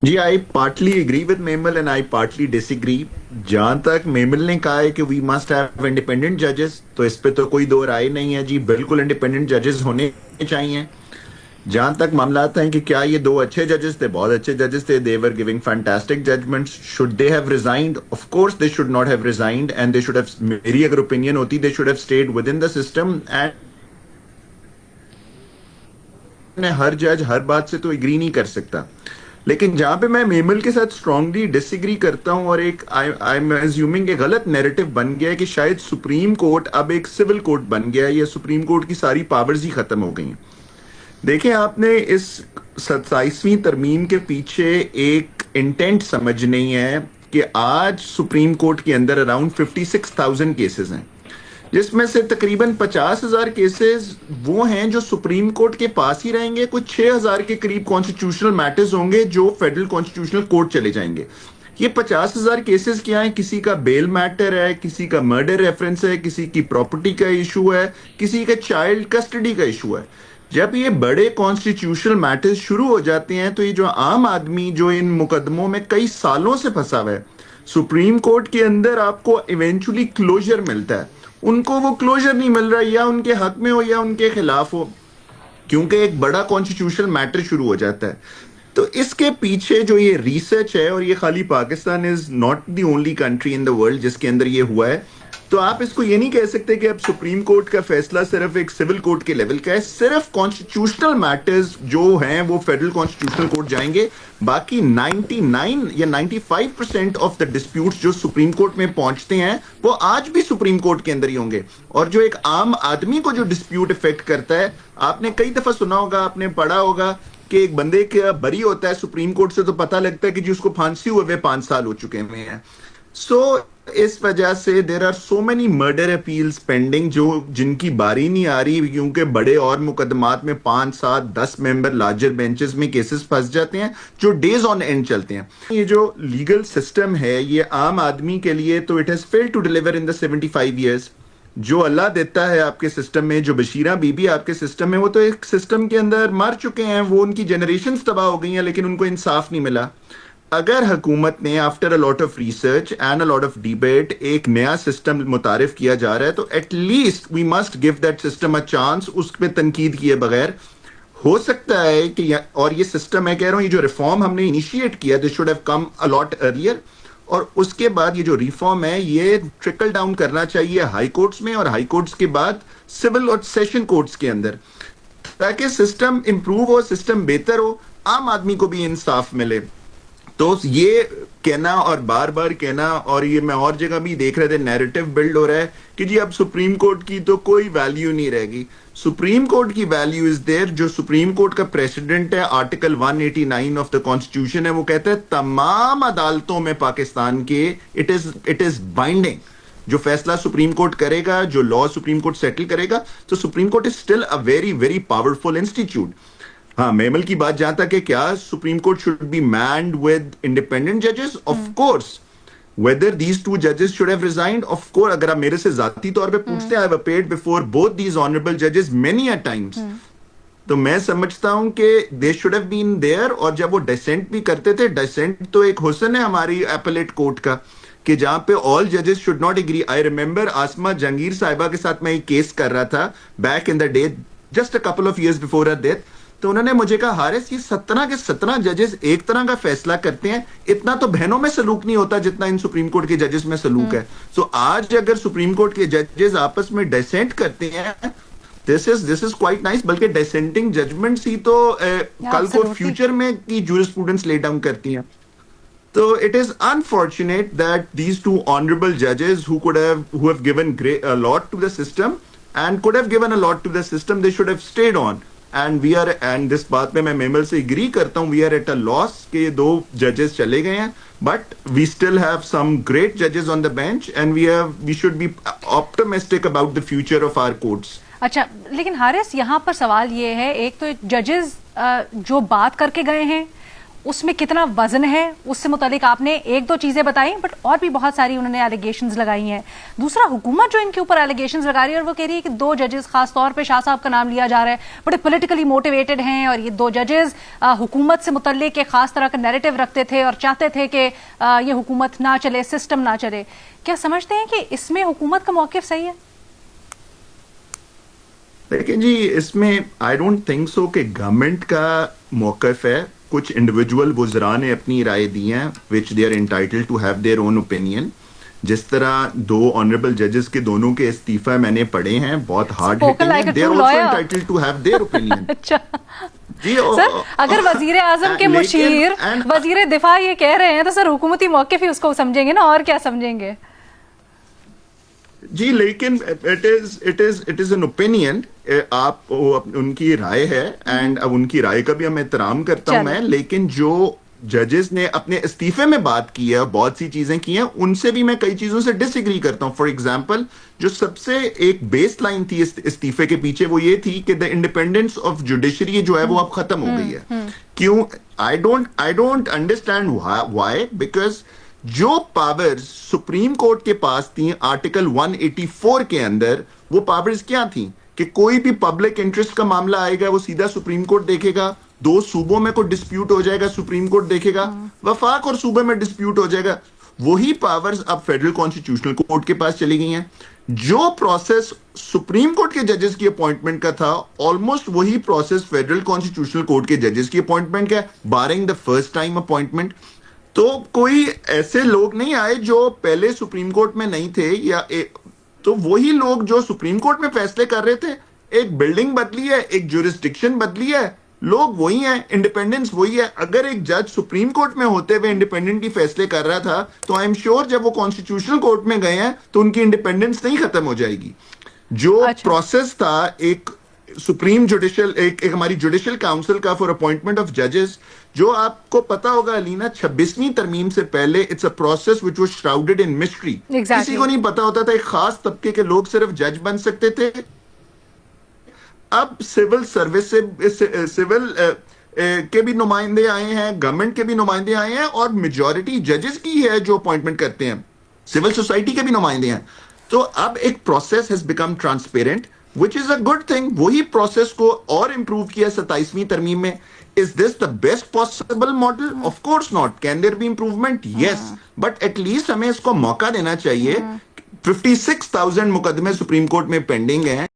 Ji, I partly agree with मेमल and I partly disagree. जहां तक मेमल ने कहा है कि वी मस्ट हैव इंडिपेंडेंट जजेस, तो इस पे तो कोई दो राय नहीं है जी, बिल्कुल इंडिपेंडेंट जजेस होने चाहिए। जहां तक मामला आता है कि क्या ये दो अच्छे जजेस थे, बहुत अच्छे जजेस थे, they were giving fantastic judgments, should they have resigned? Of course they should not have resigned and they should have, मेरी अगर ओपिनियन होती, they should have stayed within the system. And हर जज हर बात से तो एग्री नहीं कर सकता, लेकिन जहां पे मैं मेमल के साथ स्ट्रांगली डिसएग्री करता हूं और एक आई एम अज्यूमिंग एक गलत नैरेटिव बन गया है कि शायद सुप्रीम कोर्ट अब एक सिविल कोर्ट बन गया है या सुप्रीम कोर्ट की सारी पावर्स ही खत्म हो गई हैं। देखें, आपने इस 27वीं तरमीम के पीछे एक इंटेंट समझनी है कि आज सुप्रीम कोर्ट के अंदर अराउंड 56,000 केसेस हैं, जिसमें से तकरीबन 50,000 केसेस वो हैं जो सुप्रीम कोर्ट के पास ही रहेंगे, कुछ 6,000 के करीब कॉन्स्टिट्यूशनल मैटर्स होंगे जो फेडरल कॉन्स्टिट्यूशनल कोर्ट चले जाएंगे। ये 50,000 केसेस क्या है? किसी का बेल मैटर है, किसी का मर्डर रेफरेंस है, किसी की प्रॉपर्टी का इशू है, किसी का चाइल्ड कस्टडी का इशू है। जब ये बड़े कॉन्स्टिट्यूशनल मैटर्स शुरू हो जाते हैं तो ये जो आम आदमी जो इन मुकदमों में कई सालों से फंसा हुआ है, सुप्रीम कोर्ट के अंदर आपको इवेंचुअली क्लोजर मिलता है, उनको वो क्लोजर नहीं मिल रहा, या उनके हक में हो या उनके खिलाफ हो, क्योंकि एक बड़ा कॉन्स्टिट्यूशनल मैटर शुरू हो जाता है। तो इसके पीछे जो ये रिसर्च है, और ये खाली Pakistan is not the only country in the world जिसके अंदर ये हुआ है, तो आप इसको ये नहीं कह सकते कि अब सुप्रीम कोर्ट का फैसला सिर्फ एक सिविल कोर्ट के लेवल का है। सिर्फ कॉन्स्टिट्यूशनल मैटर्स जो हैं वो फेडरल कॉन्स्टिट्यूशनल कोर्ट जाएंगे, बाकी 99 या 95% ऑफ द डिस्प्यूट्स जो सुप्रीम कोर्ट में पहुंचते हैं वो आज भी सुप्रीम कोर्ट के अंदर ही होंगे। और जो एक आम आदमी को जो डिस्प्यूट इफेक्ट करता है, आपने कई दफा सुना होगा, आपने पढ़ा होगा कि एक बंदे का बरी होता है सुप्रीम कोर्ट से तो पता लगता है कि जी उसको फांसी हुए 5 साल हो चुके हैं। सो इस वजह से there are so many murder appeals pending जो जिनकी बारी नहीं आ रही, क्योंकि बड़े और मुकदमात में 5 7 10 मेंबर लार्जर बेंचेस में केसेस फंस जाते हैं जो डेज ऑन एंड चलते हैं। ये जो लीगल सिस्टम है ये आम आदमी के लिए तो it has failed to deliver in the 75 years. जो अल्लाह देता है आपके सिस्टम में, जो बशीरा बीबी आपके सिस्टम में, वो तो एक सिस्टम के अंदर मर चुके हैं, वो उनकी जनरेशन तबाह हो गई हैं, लेकिन उनको इंसाफ नहीं मिला। अगर हुकूमत ने after a lot of research and a lot of debate एक नया सिस्टम मुतारिफ किया जा रहा है, तो at least we must give that system a chance, उस पर तनकीद किए बगैर। हो सकता है कि और ये सिस्टम मैं कह रहा हूँ, ये जो रिफॉर्म हमने इनिशिएट किया this should have come a lot earlier, और उसके बाद ये जो रिफॉर्म है ये ट्रिकल डाउन करना चाहिए हाई कोर्ट्स में, और हाई कोर्ट्स के बाद सिविल और सेशन कोर्ट्स के अंदर, ताकि सिस्टम इंप्रूव हो, सिस्टम बेहतर हो, आम आदमी को भी इंसाफ मिले। तो ये कहना और बार बार कहना, और ये मैं और जगह भी देख रहे थे नैरेटिव बिल्ड हो रहा है कि जी अब सुप्रीम कोर्ट की तो कोई वैल्यू नहीं रहेगी। सुप्रीम कोर्ट की वैल्यू इज देयर। जो सुप्रीम कोर्ट का प्रेसिडेंट है, आर्टिकल 189 ऑफ द कॉन्स्टिट्यूशन है, वो कहता है तमाम अदालतों में पाकिस्तान के इट इज बाइंडिंग। जो फैसला सुप्रीम कोर्ट करेगा, जो लॉ सुप्रीम कोर्ट सेटल करेगा, तो supreme court is still a very very powerful institute. हाँ, मेमल की बात जहां तक है क्या supreme court should be manned with independent जजेस, of course. Whether these two जजेस should have resigned, of course. अगर आप मेरे से जाती तौर पे पूछते हैं, I have appeared before both these honourable जजेस मेनी अ टाइम्स, तो मैं समझता हूं कि दे शुड हैव बीन देयर। और जब वो डिसेंट भी करते थे, डिसेंट तो एक हुस्न है हमारी एपेलेट कोर्ट का कि जहां पे ऑल जजेस should not agree. I remember Asma Jahangir Sahiba के साथ मैं एक केस कर रहा था back in the day, just a couple of years before her death. तो उन्होंने मुझे कहा, हारिस ये 17 के 17 जजेस एक तरह का फैसला करते हैं, इतना तो बहनों में सलूक नहीं होता जितना इन सुप्रीम कोर्ट के जजेस में सलूक है। सो आज अगर सुप्रीम कोर्ट के जजेस आपस में डिसेंट करते हैं, दिस इज क्वाइट नाइस। बल्कि डिसेंटिंग जजमेंट्स ही तो कल को फ्यूचर में की जूरिस्प्रूडेंस ले डाउन करती हैं। So it is unfortunate that these two honorable judges who have given a lot to the system and could have given a lot to the system, they should have stayed on. And this बात पे मैं mammal से agree करता हूँ, we are at a loss कि ये दो जजेस चले गए हैं, but we still have some great judges on the bench and we should be optimistic about the future of our courts. अच्छा, लेकिन हारिस यहाँ पर सवाल ये है, एक तो जजेस जो बात करके गए हैं اس میں کتنا وزن ہے، اس سے متعلق آپ نے ایک دو چیزیں بتائیں، بٹ اور بھی بہت ساری انہوں نے ایلیگیشنز لگائی ہیں. دوسرا، حکومت جو ان کے اوپر ایلیگیشنز لگا رہی ہے اور وہ کہہ رہی ہے کہ 2 ججز، خاص طور پہ شاہ صاحب کا نام لیا جا رہا ہے، بڑے پولیٹیکلی موٹیویٹڈ ہیں، اور یہ 2 ججز حکومت سے متعلق ایک خاص طرح کا نیریٹو رکھتے تھے اور چاہتے تھے کہ یہ حکومت نہ چلے، سسٹم نہ چلے. کیا سمجھتے ہیں کہ اس میں حکومت کا موقف صحیح ہے؟ لیکن جی اس میں آئی ڈونٹ تھنک سو کہ گورنمنٹ کا موقف ہے. کچھ انڈیویجول وزراء نے اپنی رائے دی ہیں which they are entitled to have their own opinion. جس طرح 2 آنریبل ججز کے دونوں کے استعفے میں نے پڑھے ہیں، بہت ہارڈ ہٹنگ ہیں. They are also entitled to have their opinion. اچھا سر، اگر وزیر اعظم کے مشیر وزیر دفاع یہ کہہ رہے ہیں تو سر حکومتی موقف ہی اس کو سمجھیں گے نا، اور کیا سمجھیں گے؟ جی لیکن اٹ از این اوپینین. آپ ان کی رائے ہے اینڈ اب ان کی رائے کا بھی ہم احترام کرتا ہوں میں. لیکن جو ججز نے اپنے استعفے میں بات کی ہے، بہت سی چیزیں کی ہیں، ان سے بھی میں کئی چیزوں سے ڈس ایگری کرتا ہوں. فار ایگزامپل، جو سب سے ایک بیس لائن تھی استعفے کے پیچھے وہ یہ تھی کہ دا انڈیپینڈنس آف جوڈیشری جو ہے وہ اب ختم ہو گئی ہے. کیوں؟ I don't understand why. Because جو پاورز سپریم کورٹ کے پاس تھیں آرٹیکل 184 کے اندر، وہ پاورز کیا تھیں کہ کوئی بھی پبلک انٹرسٹ کا معاملہ آئے گا وہ سیدھا سپریم کورٹ دیکھے گا. 2 صوبوں میں کوئی ڈسپیوٹ ہو جائے گا سپریم کورٹ دیکھے گا. وفاق اور صوبے میں ڈسپیوٹ ہو جائے گا. وہی پاورز اب فیڈرل کانسٹیٹیوشنل کورٹ کے پاس چلی گئی ہیں. جو پروسیس سپریم کورٹ کے ججز کی اپوائنٹمنٹ کا تھا، آلموسٹ وہی پروسیس فیڈرل کانسٹیٹیوشنل کورٹ کے ججز کی اپوائنٹمنٹ کا، barring the first time appointment. تو کوئی ایسے لوگ نہیں آئے جو پہلے سپریم کورٹ میں نہیں تھے، یا تو وہی لوگ جو سپریم کورٹ میں فیصلے کر رہے تھے. ایک بلڈنگ بدلی ہے، ایک جورسڈکشن بدلی ہے، لوگ وہی ہیں، انڈیپینڈنس وہی ہے. اگر ایک جج سپریم کورٹ میں ہوتے ہوئے انڈیپینڈنٹلی فیصلے کر رہا تھا تو آئی ایم شیور جب وہ کانسٹیٹیوشنل کورٹ میں گئے ہیں تو ان کی انڈیپینڈنس نہیں ختم ہو جائے گی. جو پروسیس تھا ایک سپریم جوڈیشل، ایک ہماری جوڈیشل کاؤنسل کا فار اپوائنٹمنٹ آف ججز، جو آپ کو پتا ہوگا علینا 26ویں ترمیم سے پہلے it's a process which was shrouded in mystery. کسی کو نہیں پتا ہوتا تھا. ایک خاص طبقے کے لوگ صرف جج بن سکتے تھے. اب سول سروس سے سول کے بھی نمائندے آئے ہیں، گورنمنٹ کے بھی نمائندے آئے ہیں، اور میجورٹی ججز کی ہے جو اپوائنٹمنٹ کرتے ہیں. سول سوسائٹی کے بھی نمائندے ہیں. تو اب ایک process has become transparent which is a good thing. وہی پروسیس کو اور امپروو کیا 27ویں ترمیم میں. Is this the best possible model? Of course not. Can there be improvement? Yes. But at least ہمیں اس کو موقع دینا چاہیے. 56,000 مقدمے سپریم کورٹ میں پینڈنگ ہیں.